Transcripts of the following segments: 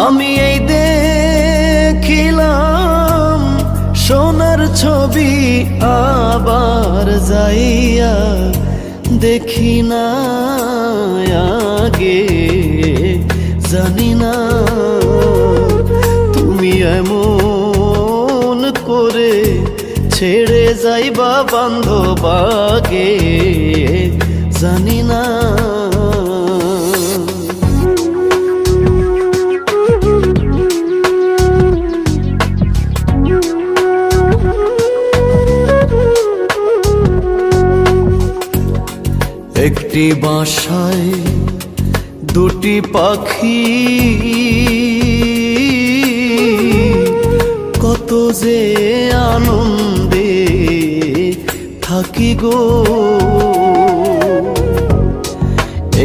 আমি এই দেখিলাম সোনার ছবি, আবার যাইয়া দেখি না আগে। জানি না তুমি এমন করে ছেড়ে যাইবা বান্ধব আগে। জানি না একটি বাসায় দুটি পাখি, কত যে আনন্দে থাকি গো।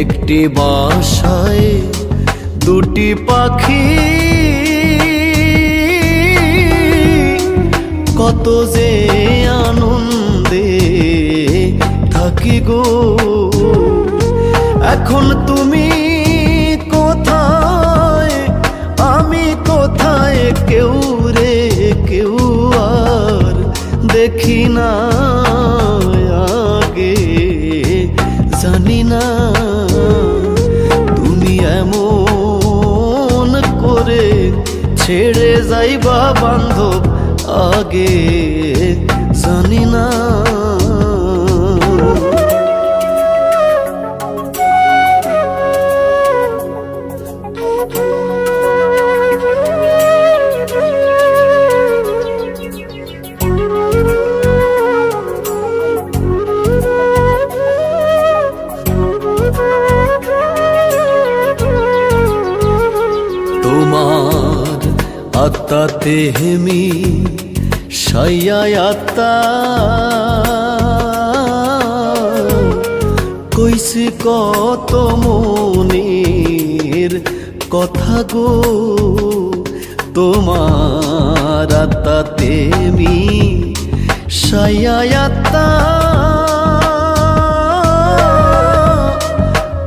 একটি বাসায় দুটি পাখি, কত যে আনন্দে থাকি গো। এখন তুমি কোথায়, আমি কোথায়, কেউ রে কেউ আর দেখি না আগে। জানি না তুমি এমন করে ছেড়ে যাইবা বান্ধব আগে। জানি না তোমার আত্মাতে হেমি সাইয়া আত্মা, কইছি কত মনের কথা গো। তোমার আত্মাতে হেমি সাইয়া আত্মা,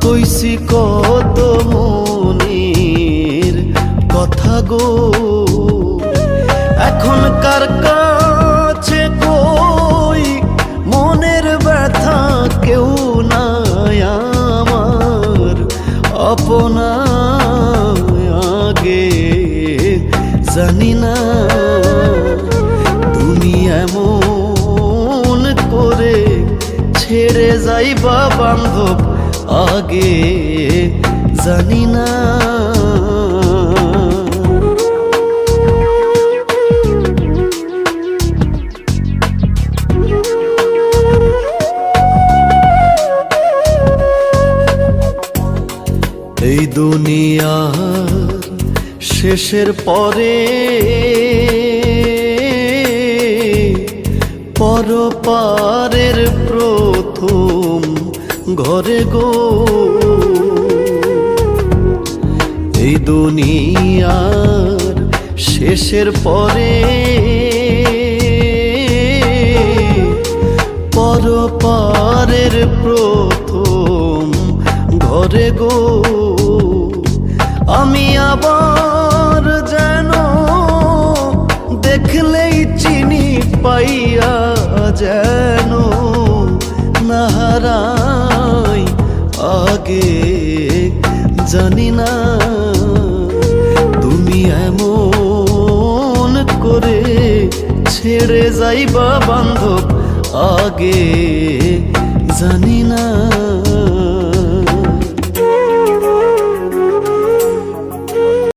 কইছি কত মনের কথা গো। এখন কার কাছে কই মনের ব্যথা, কেউ নাই আমার আপনা আগে। জানি না তুমি এমন করে ছেড়ে যাইবা বান্ধব আগে। জানি না এই দুনিয়ার শেষের পরে পরপারের প্রথম ঘরে গো। এই দুনিয়ার শেষের পরে পরপারের প্রথম ঘরে গো। আমি আবার যেন দেখলেই চিনি পাইয়া, যেন না হারাই আগে। জানি না তুমি এমন করে ছেড়ে যাইবা বান্ধব আগে। জানি না।